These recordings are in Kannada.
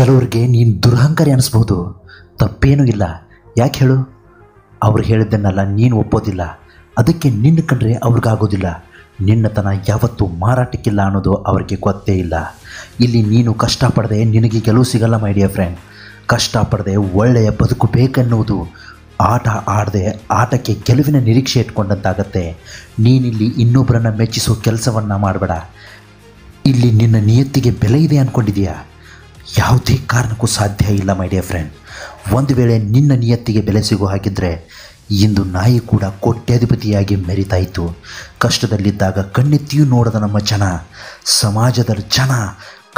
ಕೆಲವ್ರಿಗೆ ನೀನು ದುರಹಂಕಾರಿ ಅನಿಸ್ಬೋದು, ತಪ್ಪೇನೂ ಇಲ್ಲ. ಯಾಕೆ ಹೇಳು? ಅವ್ರು ಹೇಳಿದ್ದನ್ನೆಲ್ಲ ನೀನು ಒಪ್ಪೋದಿಲ್ಲ, ಅದಕ್ಕೆ ನಿನ್ನ ಕಂಡ್ರೆ ಅವ್ರಿಗಾಗೋದಿಲ್ಲ. ನಿನ್ನತನ ಯಾವತ್ತೂ ಮಾರಾಟಕ್ಕಿಲ್ಲ ಅನ್ನೋದು ಅವ್ರಿಗೆ ಗೊತ್ತೇ ಇಲ್ಲ. ಇಲ್ಲಿ ನೀನು ಕಷ್ಟಪಡದೆ ನಿನಗೆ ಗೆಲುವು ಸಿಗಲ್ಲ ಮೈ ಡಿಯರ್ ಫ್ರೆಂಡ್. ಕಷ್ಟಪಡದೆ ಒಳ್ಳೆಯ ಬದುಕು ಬೇಕೆನ್ನುವುದು ಆಟ ಆಡದೆ ಆಟಕ್ಕೆ ಗೆಲುವಿನ ನಿರೀಕ್ಷೆ ಇಟ್ಕೊಂಡಂತಾಗತ್ತೆ. ನೀನಿಲ್ಲಿ ಇನ್ನೊಬ್ಬರನ್ನು ಮೆಚ್ಚಿಸೋ ಕೆಲಸವನ್ನು ಮಾಡಬೇಡ. ಇಲ್ಲಿ ನಿನ್ನ ನಿಯತ್ತಿಗೆ ಬೆಲೆ ಇದೆ ಅಂದ್ಕೊಂಡಿದೆಯಾ? ಯಾವುದೇ ಕಾರಣಕ್ಕೂ ಸಾಧ್ಯ ಇಲ್ಲ ಮೈ ಡಿಯರ್ ಫ್ರೆಂಡ್. ಒಂದು ವೇಳೆ ನಿನ್ನ ನಿಯತ್ತಿಗೆ ಬೆಲೆ ಸಿಗೋ ಹಾಗಿದ್ದರೆ ಇಂದು ನಾಯಿ ಕೂಡ ಕೋಟ್ಯಾಧಿಪತಿಯಾಗಿ ಮೆರಿತಾಯಿತು. ಕಷ್ಟದಲ್ಲಿದ್ದಾಗ ಕಣ್ಣೆತ್ತಿಯೂ ನೋಡದ ನಮ್ಮ ಜನ, ಸಮಾಜದ ಜನ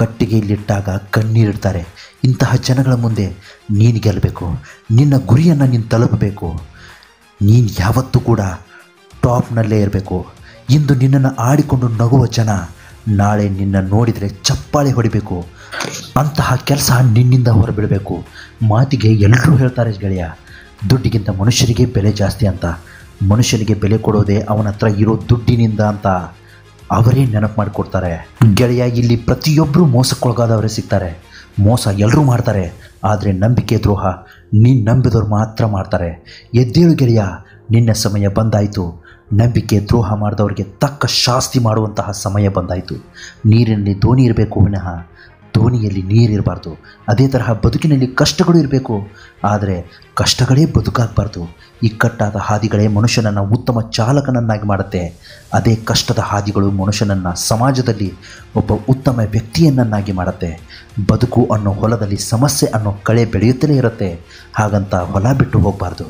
ಕಟ್ಟಿಗೆಯಲ್ಲಿಟ್ಟಾಗ ಕಣ್ಣೀರಿಡ್ತಾರೆ. ಇಂತಹ ಜನಗಳ ಮುಂದೆ ನೀನು ಗೆಲ್ಲಬೇಕು. ನಿನ್ನ ಗುರಿಯನ್ನು ನೀನು ತಲುಪಬೇಕು. ನೀನು ಯಾವತ್ತೂ ಕೂಡ ಟಾಪ್ನಲ್ಲೇ ಇರಬೇಕು. ಇಂದು ನಿನ್ನನ್ನು ಆಡಿಕೊಂಡು ನಗುವ ಜನ ನಾಳೆ ನಿನ್ನ ನೋಡಿದರೆ ಚಪ್ಪಾಳೆ ಹೊಡಿಬೇಕು. ಅಂತಹ ಕೆಲಸ ನಿನ್ನಿಂದ ಹೊರಬೀಳಬೇಕು. ಮಾತಿಗೆ ಎಲ್ಲರೂ ಹೇಳ್ತಾರೆ ಗೆಳೆಯ, ದುಡ್ಡಿಗಿಂತ ಮನುಷ್ಯರಿಗೆ ಬೆಲೆ ಜಾಸ್ತಿ ಅಂತ. ಮನುಷ್ಯನಿಗೆ ಬೆಲೆ ಕೊಡೋದೇ ಅವನ ಹತ್ರ ಇರೋ ದುಡ್ಡಿನಿಂದ ಅಂತ ಅವರೇ ನೆನಪು ಮಾಡಿಕೊಡ್ತಾರೆ ಗೆಳೆಯ. ಇಲ್ಲಿ ಪ್ರತಿಯೊಬ್ಬರೂ ಮೋಸಕ್ಕೊಳಗಾದವರೇ ಸಿಗ್ತಾರೆ. ಮೋಸ ಎಲ್ಲರೂ ಮಾಡ್ತಾರೆ, ಆದರೆ ನಂಬಿಕೆ ದ್ರೋಹ ನೀನು ನಂಬಿದವ್ರು ಮಾತ್ರ ಮಾಡ್ತಾರೆ. ಎದ್ದೇಳು ಗೆಳೆಯ, ನಿನ್ನ ಸಮಯ ಬಂದಾಯಿತು. ನಂಬಿಕೆ ದ್ರೋಹ ಮಾಡಿದವರಿಗೆ ತಕ್ಕ ಶಾಸ್ತಿ ಮಾಡುವಂತಹ ಸಮಯ ಬಂದಾಯಿತು. ನೀರಿನಲ್ಲಿ ದೋಣಿ ಇರಬೇಕು ವಿನಃ ದೋಣಿಯಲ್ಲಿ ನೀರಿರಬಾರ್ದು. ಅದೇ ತರಹ ಬದುಕಿನಲ್ಲಿ ಕಷ್ಟಗಳು ಇರಬೇಕು, ಆದರೆ ಕಷ್ಟಗಳೇ ಬದುಕಾಗಬಾರ್ದು. ಇಕ್ಕಟ್ಟಾದ ಹಾದಿಗಳೇ ಮನುಷ್ಯನನ್ನು ಉತ್ತಮ ಚಾಲಕನನ್ನಾಗಿ ಮಾಡುತ್ತೆ. ಅದೇ ಕಷ್ಟದ ಹಾದಿಗಳು ಮನುಷ್ಯನನ್ನು ಸಮಾಜದಲ್ಲಿ ಒಬ್ಬ ಉತ್ತಮ ವ್ಯಕ್ತಿಯನ್ನಾಗಿ ಮಾಡುತ್ತೆ. ಬದುಕು ಅನ್ನೋ ಹೊಲದಲ್ಲಿ ಸಮಸ್ಯೆ ಅನ್ನೋ ಕಳೆ ಬೆಳೆಯುತ್ತಲೇ ಇರುತ್ತೆ. ಹಾಗಂತ ಹೊಲ ಬಿಟ್ಟು ಹೋಗಬಾರ್ದು.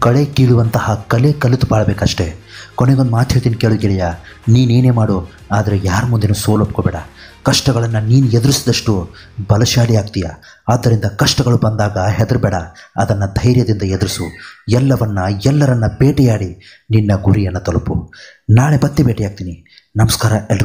ಕಳೆ ಕೀಳುವಂತಹ ಕಲೆ ಕಲಿತು ಬಾಳಬೇಕಷ್ಟೇ. ಕೊನೆಗೊಂದು ಮಾತು ಹೇಳ್ತೀನಿ ಕೇಳು ಗೆಳೆಯ, ನೀನೇನೇ ಮಾಡು, ಆದರೆ ಯಾರ ಮುಂದೆನೂ ಸೋಲೊಪ್ಕೋಬೇಡ. ಕಷ್ಟಗಳನ್ನು ನೀನು ಎದುರಿಸಿದಷ್ಟು ಬಲಶಾಲಿ ಆಗ್ತೀಯ. ಆದ್ದರಿಂದ ಕಷ್ಟಗಳು ಬಂದಾಗ ಹೆದರಬೇಡ, ಅದನ್ನು ಧೈರ್ಯದಿಂದ ಎದುರಿಸು. ಎಲ್ಲರನ್ನ ಬೇಟೆಯಾಡಿ ನಿನ್ನ ಗುರಿಯನ್ನು ತಲುಪು. ನಾಳೆ ಮತ್ತೆ ಭೇಟಿಯಾಗ್ತೀನಿ. ನಮಸ್ಕಾರ ಎಲ್ರಿಗೂ.